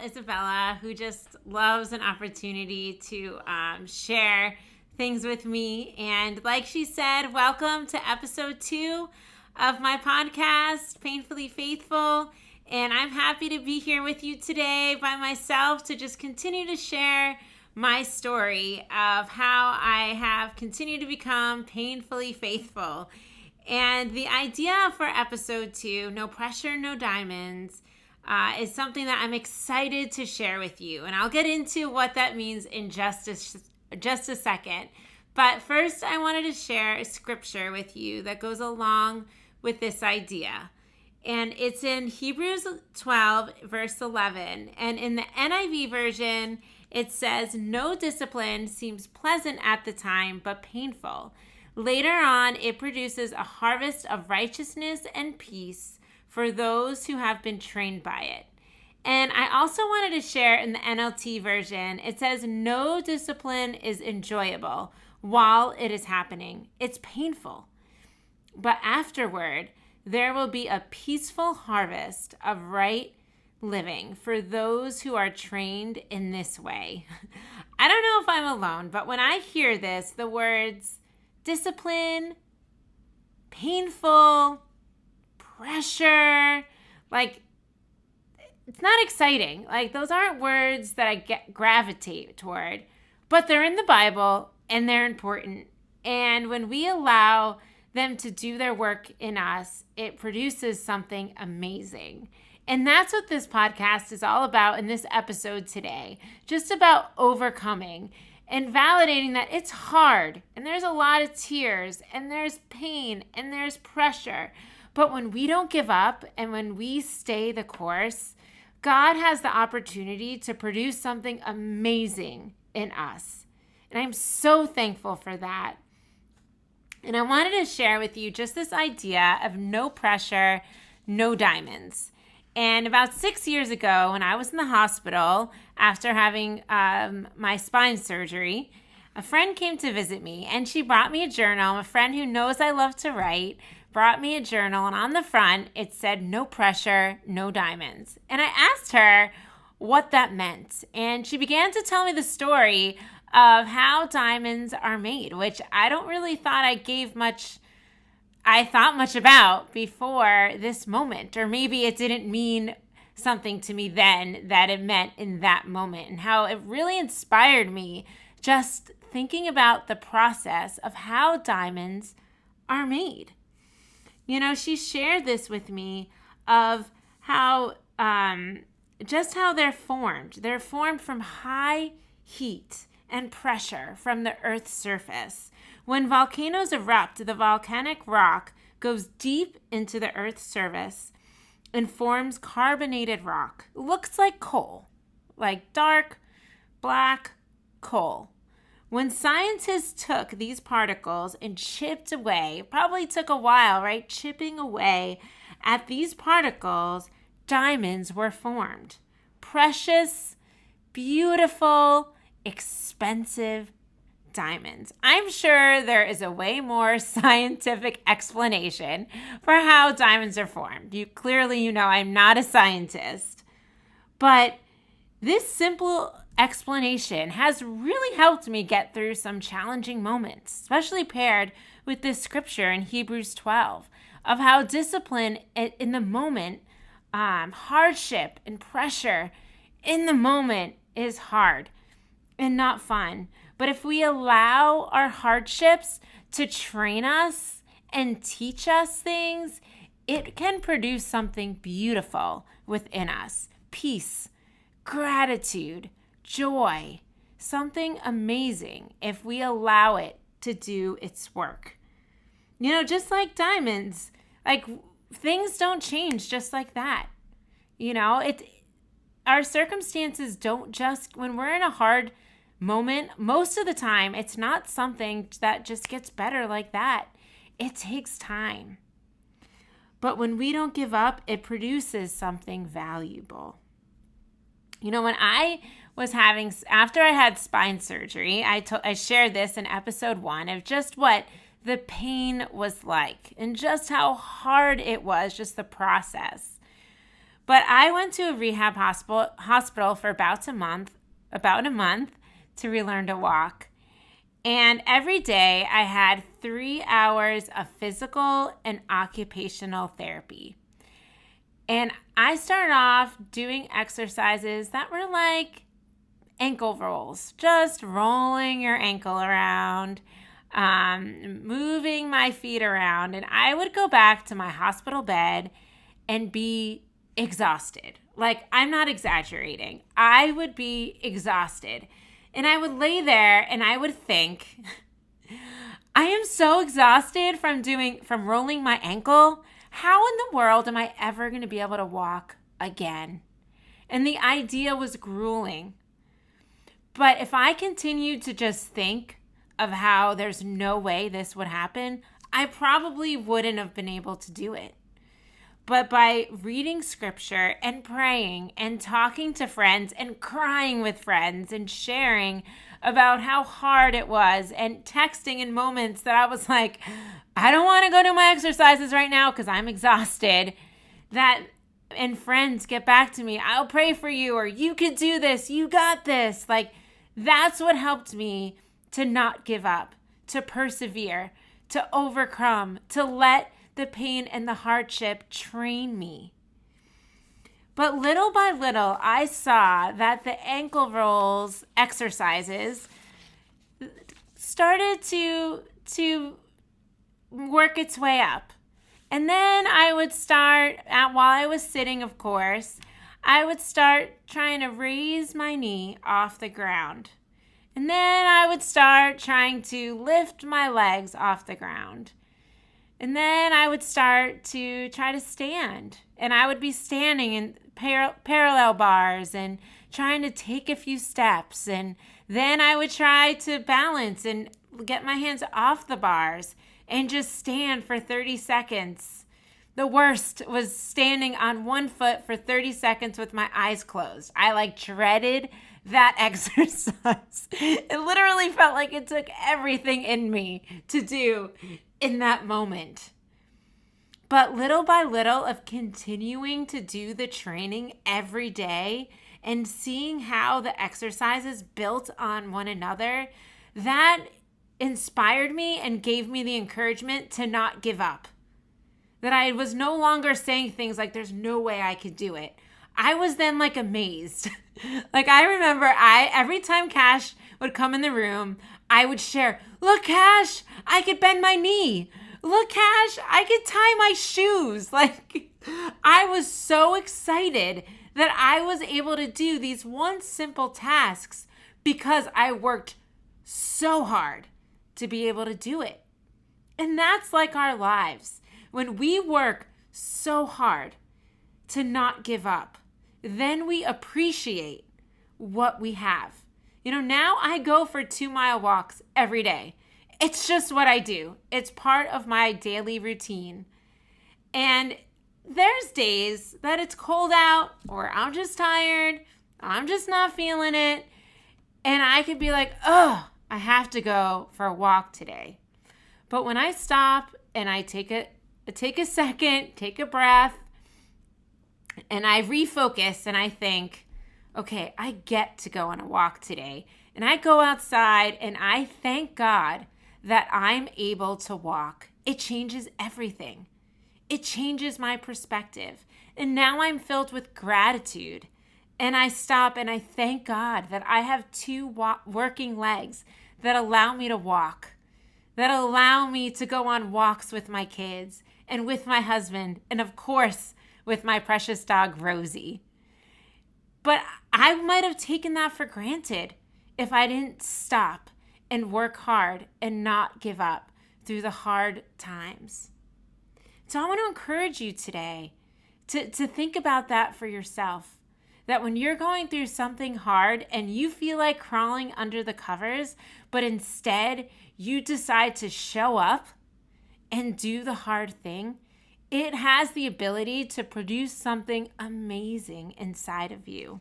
Isabella, who just loves an opportunity to share things with me. And like she said, welcome to episode 2 of my podcast, Painfully Faithful. And I'm happy to be here with you today by myself to just continue to share my story of how I have continued to become painfully faithful. And the idea for episode 2, No Pressure, No Diamonds, is something that I'm excited to share with you. And I'll get into what that means in just a second. But first, I wanted to share a scripture with you that goes along with this idea. And it's in Hebrews 12, verse 11. And in the NIV version, it says, "No discipline seems pleasant at the time, but painful. Later on, it produces a harvest of righteousness and peace for those who have been trained by it." And I also wanted to share in the NLT version, it says, "No discipline is enjoyable while it is happening. It's painful. But afterward, there will be a peaceful harvest of right living for those who are trained in this way." I don't know if I'm alone, but when I hear this, the words discipline, painful, pressure, it's not exciting. Those aren't words that I gravitate toward, but they're in the Bible and they're important. And when we allow them to do their work in us, it produces something amazing. And that's what this podcast is all about in this episode today. Just about overcoming and validating that it's hard and there's a lot of tears and there's pain and there's pressure. But when we don't give up and when we stay the course, God has the opportunity to produce something amazing in us. And I'm so thankful for that. And I wanted to share with you just this idea of no pressure, no diamonds. And about 6 years ago, when I was in the hospital after having my spine surgery, a friend came to visit me and she brought me a journal. A friend who knows I love to write brought me a journal, and on the front it said, "No pressure, no diamonds." And I asked her what that meant. And she began to tell me the story of how diamonds are made, which I don't really thought I thought much about before this moment, or maybe it didn't mean something to me then that it meant in that moment, and how it really inspired me just thinking about the process of how diamonds are made. She shared this with me of how, just how they're formed. They're formed from high heat and pressure from the Earth's surface. When volcanoes erupt, the volcanic rock goes deep into the Earth's surface and forms carbonated rock. It looks like coal, like dark, black coal. When scientists took these particles and chipped away, it probably took a while, right? Chipping away at these particles, diamonds were formed. Precious, beautiful, expensive diamonds. I'm sure there is a way more scientific explanation for how diamonds are formed. You know I'm not a scientist, but this simple explanation has really helped me get through some challenging moments, especially paired with this scripture in Hebrews 12 of how discipline in the moment, hardship and pressure in the moment is hard and not fun. But if we allow our hardships to train us and teach us things, it can produce something beautiful within us. Peace, gratitude, joy, something amazing if we allow it to do its work. Just like diamonds, things don't change just like that. Our circumstances don't just, when we're in a hard moment, most of the time, it's not something that just gets better like that. It takes time. But when we don't give up, it produces something valuable. When I was after I had spine surgery, I shared this in episode 1 of just what the pain was like and just how hard it was, just the process. But I went to a rehab hospital for about a month to relearn to walk. And every day I had 3 hours of physical and occupational therapy. And I started off doing exercises that were like ankle rolls, just rolling your ankle around, moving my feet around. And I would go back to my hospital bed and be exhausted. Like, I'm not exaggerating. I would be exhausted. And I would lay there and I would think, I am so exhausted from rolling my ankle. How in the world am I ever going to be able to walk again? And the idea was grueling. But if I continued to just think of how there's no way this would happen, I probably wouldn't have been able to do it. But by reading scripture and praying and talking to friends and crying with friends and sharing about how hard it was and texting in moments that I was like, I don't want to go do my exercises right now because I'm exhausted, and friends get back to me, I'll pray for you, or you could do this, you got this. Like, that's what helped me to not give up, to persevere, to overcome, to let the pain and the hardship train me. But little by little, I saw that the ankle rolls exercises started to work its way up. And then I would start, while I was sitting, of course, I would start trying to raise my knee off the ground. And then I would start trying to lift my legs off the ground. And then I would start to try to stand. And I would be standing in parallel bars and trying to take a few steps. And then I would try to balance and get my hands off the bars and just stand for 30 seconds. The worst was standing on one foot for 30 seconds with my eyes closed. I dreaded that exercise. It literally felt like it took everything in me to do in that moment. But little by little of continuing to do the training every day and seeing how the exercises built on one another, that inspired me and gave me the encouragement to not give up. That I was no longer saying things like, there's no way I could do it. I was then amazed. I remember every time Cash would come in the room, I would share, look, Cash, I could bend my knee. Look, Cash, I could tie my shoes. I was so excited that I was able to do these simple tasks because I worked so hard to be able to do it. And that's like our lives. When we work so hard to not give up, then we appreciate what we have. Now I go for 2-mile walks every day. It's just what I do. It's part of my daily routine. And there's days that it's cold out, or I'm just tired, I'm just not feeling it, and I could be like, oh, I have to go for a walk today. But when I stop and I take a second, take a breath, and I refocus and I think, okay, I get to go on a walk today. And I go outside and I thank God that I'm able to walk. It changes everything. It changes my perspective. And now I'm filled with gratitude. And I stop and I thank God that I have 2 working legs that allow me to walk, that allow me to go on walks with my kids and with my husband, and of course, with my precious dog, Rosie. But I might have taken that for granted if I didn't stop and work hard and not give up through the hard times. So I want to encourage you today to think about that for yourself. That when you're going through something hard and you feel like crawling under the covers, but instead you decide to show up and do the hard thing, it has the ability to produce something amazing inside of you.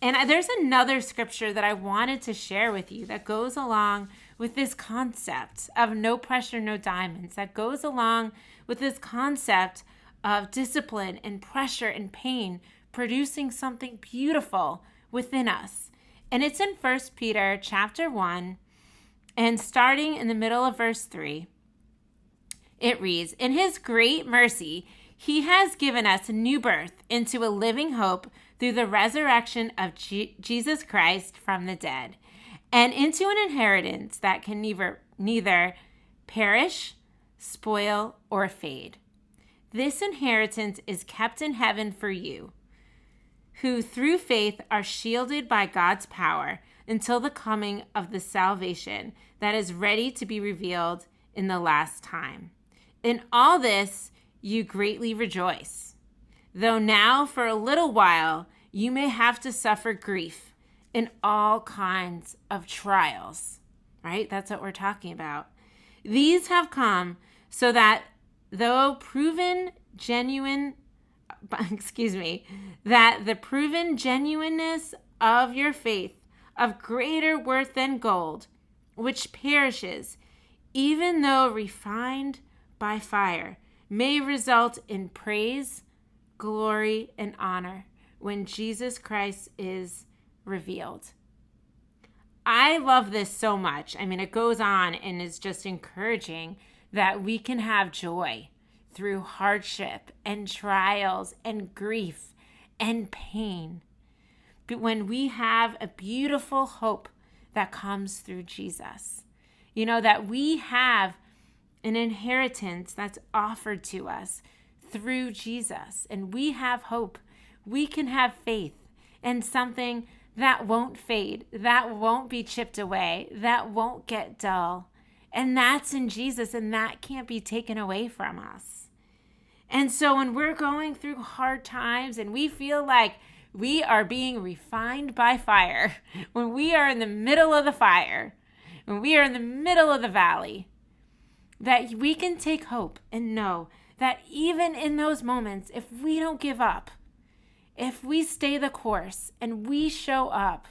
And there's another scripture that I wanted to share with you that goes along with this concept of no pressure, no diamonds, that goes along with this concept of discipline and pressure and pain, producing something beautiful within us. And it's in 1 Peter chapter 1, and starting in the middle of verse 3, it reads, "In his great mercy, he has given us a new birth into a living hope through the resurrection of Jesus Christ from the dead, and into an inheritance that can neither perish, spoil, or fade. This inheritance is kept in heaven for you, who through faith are shielded by God's power until the coming of the salvation that is ready to be revealed in the last time. In all this you greatly rejoice, though now for a little while you may have to suffer grief in all kinds of trials." Right? That's what we're talking about. "These have come so that though proven genuine, that the proven genuineness of your faith, of greater worth than gold, which perishes, even though refined by fire, may result in praise, glory, and honor when Jesus Christ is revealed." I love this so much. I mean, it goes on and is just encouraging that we can have joy through hardship and trials and grief and pain. But when we have a beautiful hope that comes through Jesus, that we have an inheritance that's offered to us through Jesus, and we have hope, we can have faith and something that won't fade, that won't be chipped away, that won't get dull. And that's in Jesus, and that can't be taken away from us. And so when we're going through hard times and we feel like we are being refined by fire, when we are in the middle of the fire, when we are in the middle of the valley, that we can take hope and know that even in those moments, if we don't give up, if we stay the course and we show up,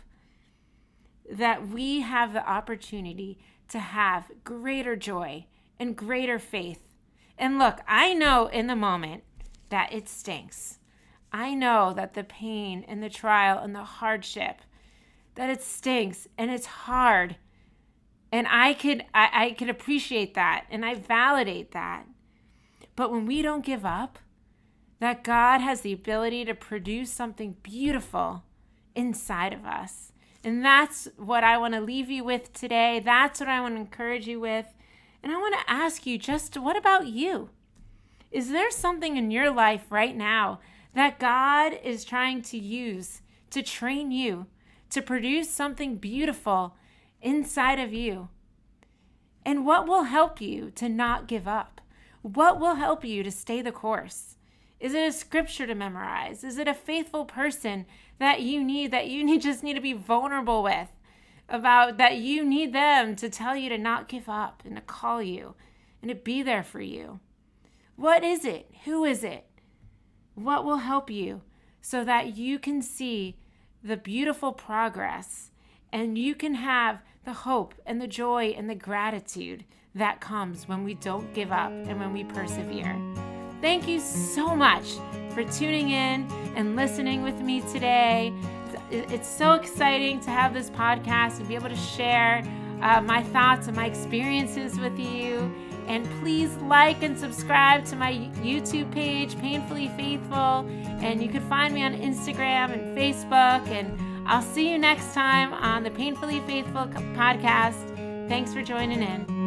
that we have the opportunity to have greater joy and greater faith. And look, I know in the moment that it stinks. I know that the pain and the trial and the hardship, that it stinks and it's hard. And I could appreciate that, and I validate that. But when we don't give up, that God has the ability to produce something beautiful inside of us. And that's what I want to leave you with today. That's what I want to encourage you with. And I want to ask you, just what about you? Is there something in your life right now that God is trying to use to train you, to produce something beautiful inside of you? And what will help you to not give up? What will help you to stay the course? Is it a scripture to memorize? Is it a faithful person that you just need to be vulnerable with, about that you need them to tell you to not give up and to call you and to be there for you? What is it? Who is it? What will help you so that you can see the beautiful progress and you can have the hope and the joy and the gratitude that comes when we don't give up and when we persevere? Thank you so much for tuning in and listening with me today. It's so exciting to have this podcast and be able to share my thoughts and my experiences with you. And please like and subscribe to my YouTube page, Painfully Faithful. And you can find me on Instagram and Facebook. And I'll see you next time on the Painfully Faithful podcast. Thanks for joining in.